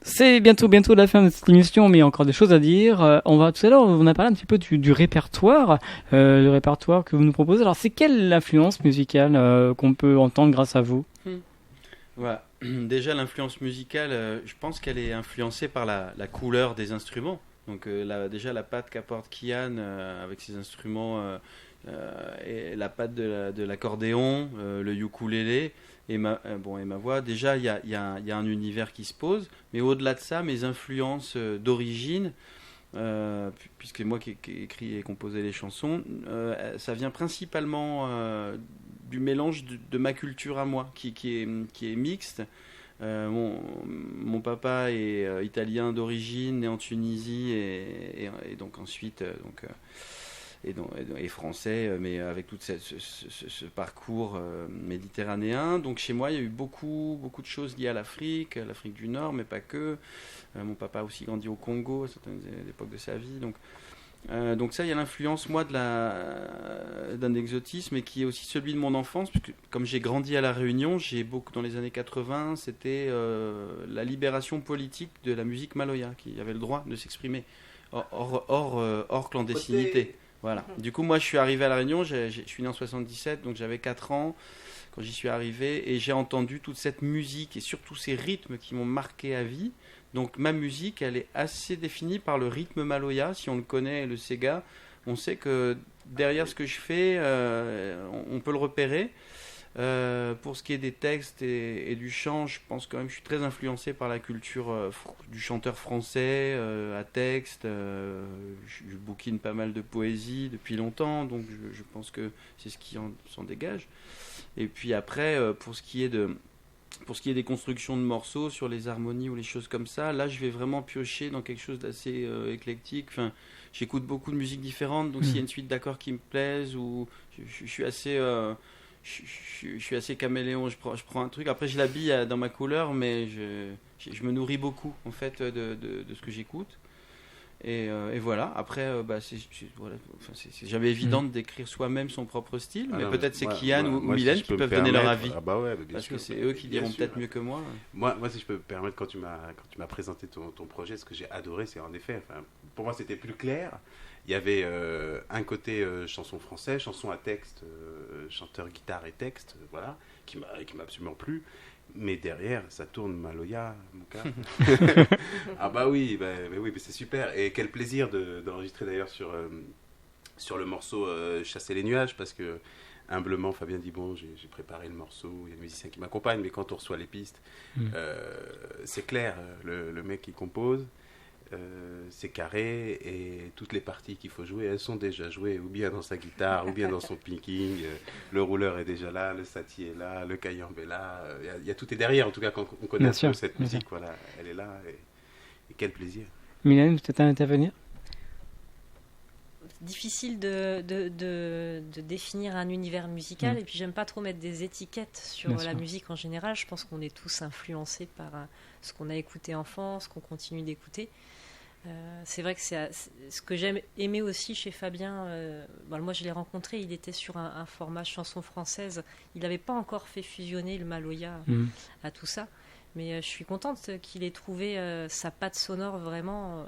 c'est bientôt la fin de cette émission, mais il y a encore des choses à dire. Tout à l'heure, on a parlé un petit peu du répertoire, le répertoire que vous nous proposez. Alors, c'est quelle influence musicale qu'on peut entendre grâce à vous ? Voilà. Déjà, l'influence musicale, je pense qu'elle est influencée par la couleur des instruments. Donc, déjà, la patte qu'apporte Kian avec ses instruments, et la patte de l'accordéon, le ukulélé et ma voix. Déjà, il y a un univers qui se pose. Mais au-delà de ça, mes influences d'origine, puisque moi qui ai écrit et composé les chansons, ça vient principalement du mélange de ma culture à moi, qui est mixte. Mon papa est italien d'origine, né en Tunisie et donc ensuite et français, mais avec tout ce parcours méditerranéen. Donc chez moi, il y a eu beaucoup de choses liées à l'Afrique du Nord, mais pas que. Mon papa a aussi grandi au Congo à certaines époques de sa vie. Donc ça, il y a l'influence, moi, d'un exotisme, et qui est aussi celui de mon enfance, puisque comme j'ai grandi à La Réunion, dans les années 80, c'était la libération politique de la musique maloya, qui avait le droit de s'exprimer hors clandestinité. Voilà. Du coup, moi, je suis arrivé à La Réunion, je suis né en 77, donc j'avais 4 ans quand j'y suis arrivé, et j'ai entendu toute cette musique, et surtout ces rythmes qui m'ont marqué à vie. Donc ma musique, elle est assez définie par le rythme maloya. Si on le connaît, le Sega, on sait que derrière ce que je fais, on peut le repérer. Pour ce qui est des textes et du chant, je pense quand même que je suis très influencé par la culture du chanteur français à texte. Je bouquine pas mal de poésie depuis longtemps, donc je pense que c'est ce qui s'en dégage. Et puis après, pour ce qui est des constructions de morceaux sur les harmonies ou les choses comme ça, là je vais vraiment piocher dans quelque chose d'assez éclectique. Enfin, j'écoute beaucoup de musiques différentes, donc s'il y a une suite d'accords qui me plaisent, ou je suis assez je suis assez caméléon, je prends un truc, après je l'habille dans ma couleur, mais je me nourris beaucoup en fait de ce que j'écoute. Et voilà, après, c'est jamais évident de décrire soi-même son propre style, mais peut-être c'est Kian ou Mylène qui peuvent donner leur avis. Ah bah ouais, parce sûr, que c'est eux qui diront peut-être mieux que moi. Moi, si je peux me permettre, quand tu m'as présenté ton projet, ce que j'ai adoré, c'est en effet, pour moi c'était plus clair. Il y avait un côté chanson française, chanson à texte, chanteur guitare et texte, voilà, qui m'a absolument plu. Mais derrière, ça tourne maloya, mon gars. Ah bah oui, mais c'est super. Et quel plaisir d'enregistrer d'ailleurs sur le morceau Chasser les nuages, parce que humblement, Fabien dit bon, j'ai préparé le morceau, il y a le musicien qui m'accompagne, mais quand on reçoit les pistes, c'est clair, le mec qui compose, c'est carré, et toutes les parties qu'il faut jouer, elles sont déjà jouées, ou bien dans sa guitare, ou bien dans son picking. Le rouleur est déjà là, le sati est là, le cayambe est là, il y a tout est derrière, en tout cas quand on connaît un peu cette musique, voilà, elle est là, et quel plaisir. Mylène, peut-être à intervenir? Difficile de définir un univers musical, et puis j'aime pas trop mettre des étiquettes sur la musique en général. Je pense qu'on est tous influencés par ce qu'on a écouté enfant, ce qu'on continue d'écouter. C'est vrai que c'est ce que j'aime aimer aussi chez Fabien. Moi je l'ai rencontré, il était sur un format chanson française, il n'avait pas encore fait fusionner le maloya à tout ça, mais je suis contente qu'il ait trouvé sa patte sonore vraiment.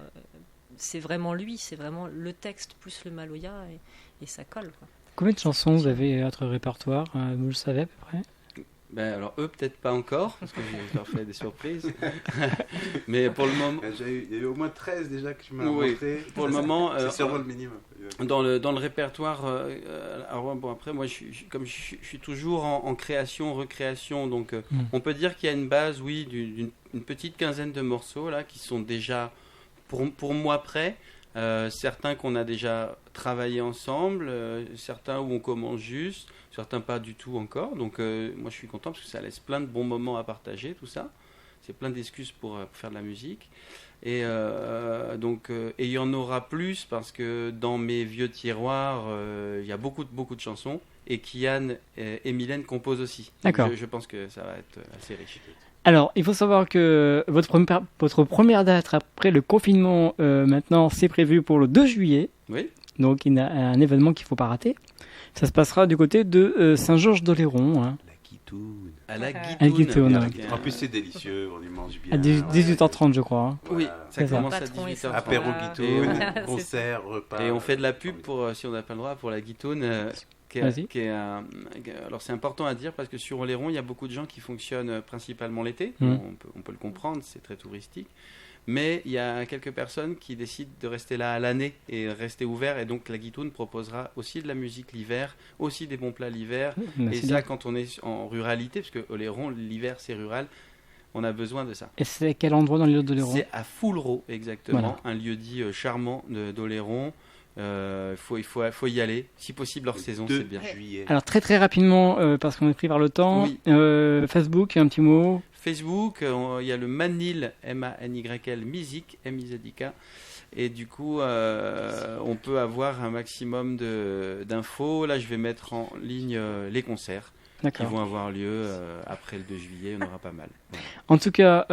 C'est vraiment lui, c'est vraiment le texte plus le maloya, et ça colle, quoi. Combien de chansons vous avez à votre répertoire, vous le savez à peu près? Alors eux peut-être pas encore, parce que je leur fais des surprises. Mais pour le moment... Il y a eu au moins 13 déjà que tu m'as montré. Pour le moment... c'est sûrement le minimum. Dans le répertoire... après, moi je suis toujours en création, recréation, donc on peut dire qu'il y a une base, oui, d'une petite quinzaine de morceaux là, qui sont déjà pour moi prêts. Certains qu'on a déjà travaillé ensemble, certains où on commence juste, certains pas du tout encore. Donc moi je suis content parce que ça laisse plein de bons moments à partager, tout ça. C'est plein d'excuses pour faire de la musique. Et il y en aura plus parce que dans mes vieux tiroirs, il y a beaucoup de chansons. Et Kian et Mylène composent aussi. D'accord. Je pense que ça va être assez riche. Alors, il faut savoir que votre première date après le confinement, maintenant, c'est prévu pour le 2 juillet. Oui. Donc, il y a un événement qu'il ne faut pas rater. Ça se passera du côté de Saint-Georges-d'Oléron. Hein. La guitoune. À la À Guitoune, ouais. En plus, c'est délicieux, on y mange bien. À 18h30, je crois. Hein. Oui, ça C'est ça. commence à Patron, il 18h30. Apéro Voilà. guitoune, C'est concert, repas. Et on fait de la pub pour, si on n'a pas le droit, pour la guitoune. Vas-y. Alors c'est important à dire parce que sur Oléron, il y a beaucoup de gens qui fonctionnent principalement l'été. Mm. On peut le comprendre, c'est très touristique. Mais il y a quelques personnes qui décident de rester là à l'année et rester ouvert. Et donc la guitoune proposera aussi de la musique l'hiver, aussi des bons plats l'hiver. Bah, Et c'est ça, bien. quand on est en ruralité, parce que Oléron, l'hiver c'est rural, on a besoin de ça. Et c'est quel endroit dans l'île d'Oléron? C'est à Foulreau, exactement, Voilà. un lieu-dit charmant d'Oléron. Il faut y aller, si possible hors saison, c'est 2 bien. juillet. Alors très très rapidement, parce qu'on est pris par le temps, Oui. Facebook, un petit mot. Facebook, il y a le Manil, M-A-N-Y-L, Music, M-I-Z-I-K. Et du coup, on peut avoir un maximum d'infos. Là, je vais mettre en ligne les concerts qui D'accord. vont avoir lieu après le 2 juillet. On aura pas mal. Voilà. En tout cas,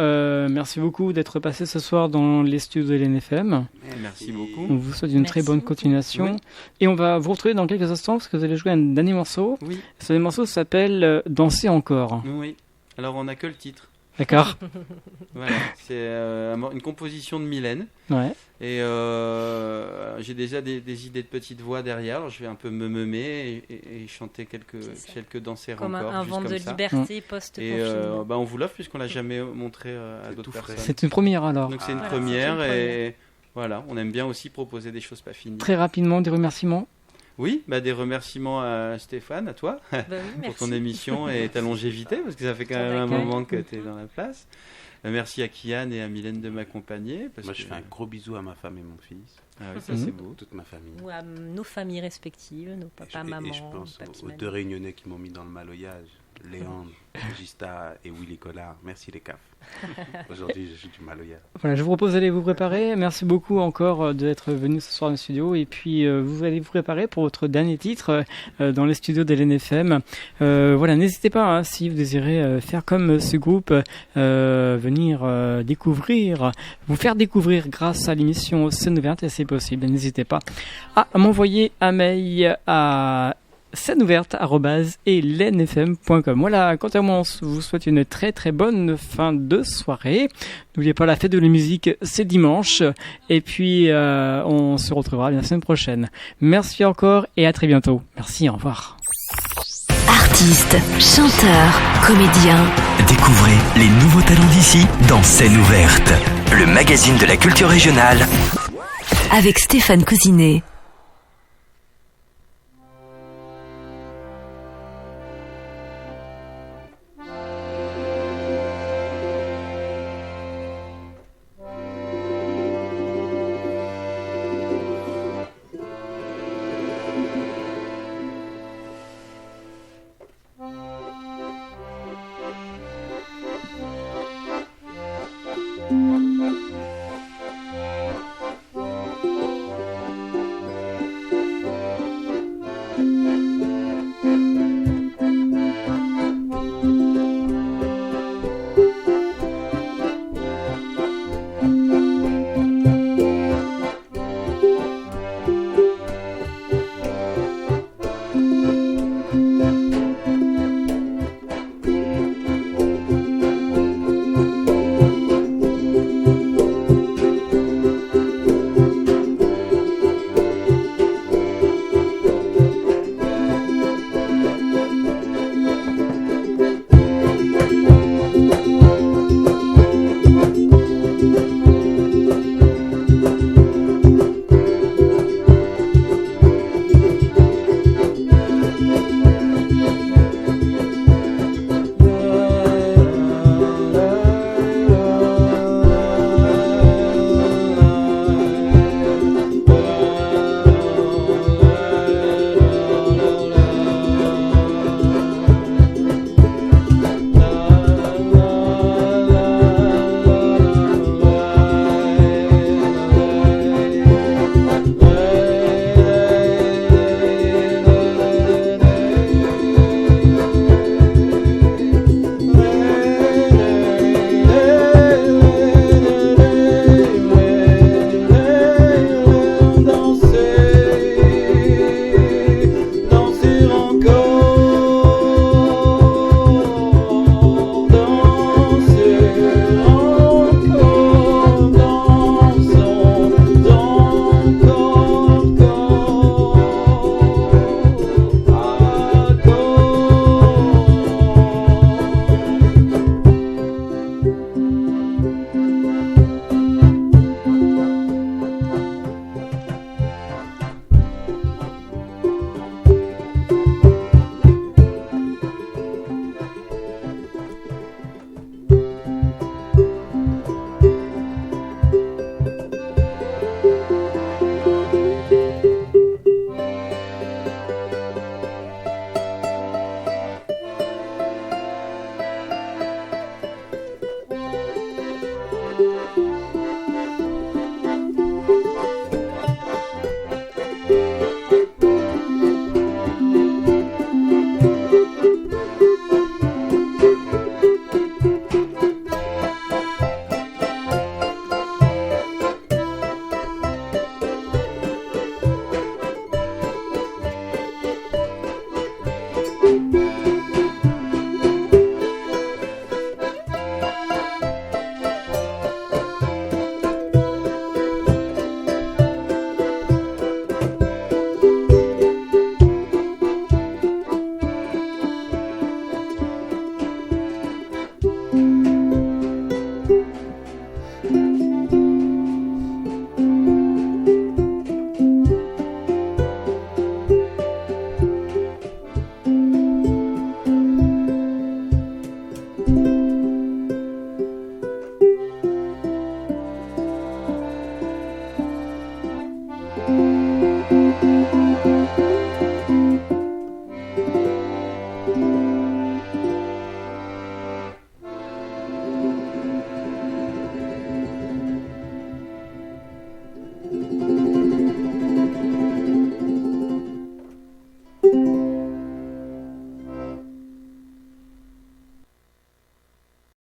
merci beaucoup d'être passé ce soir dans les studios de l'NFM. Merci beaucoup. On vous souhaite une très Merci bonne beaucoup. continuation. Oui. Et on va vous retrouver dans quelques instants parce que vous allez jouer un dernier morceau. Oui, Ce dernier morceau s'appelle Danser encore. oui. Alors, on n'a que le titre. D'accord. Voilà. C'est une composition de Mylène. Ouais. Et j'ai déjà des idées de petite voix derrière. Alors, je vais un peu me meumer et chanter C'est ça. quelques danseurs Comme encore. un juste vent comme de ça. liberté Et post-confinement. on vous l'offre puisqu'on l'a jamais montré à C'est d'autres tout frais. personnes. C'est une première alors. Donc c'est une Ah, première c'est une et voilà, on aime bien aussi proposer des choses pas finies. Très rapidement, des remerciements. Oui, des remerciements à Stéphane, à toi, Bah oui, pour merci. ton émission et ta longévité parce que ça fait quand Ton même un accueil. moment que tu es dans la place. Merci à Kian et à Mylène de m'accompagner. Parce Moi, que... je fais un gros bisou à ma femme et mon fils, Ah oui, ça Mhm. c'est beau. toute ma famille. Ou à nos familles respectives, nos papas, mamans, Et je pense papy, aux mamie. 2 réunionnais qui m'ont mis dans le maloyage, Léandre, Gista et Willy Collard. Merci les CAF. Aujourd'hui, je suis du maloyage. Voilà, je vous propose d'aller vous préparer. Merci beaucoup encore d'être venu ce soir dans le studio. Et puis, vous allez vous préparer pour votre dernier titre dans les studios de l'NFM. Voilà, n'hésitez pas, hein, si vous désirez faire comme ce groupe, venir découvrir, vous faire découvrir grâce à l'émission Scène Ouverte, et c'est possible. N'hésitez pas à m'envoyer un mail à scèneouverte@lnfm.com. Voilà, quant à moi, on vous souhaite une très très bonne fin de soirée. N'oubliez pas, la fête de la musique, c'est dimanche. Et puis, on se retrouvera la semaine prochaine. Merci encore et à très bientôt. Merci, au revoir. Artistes, chanteurs, comédiens, Découvrez les nouveaux talents d'ici dans Scène Ouverte, le magazine de la culture régionale. avec Stéphane Cousinet.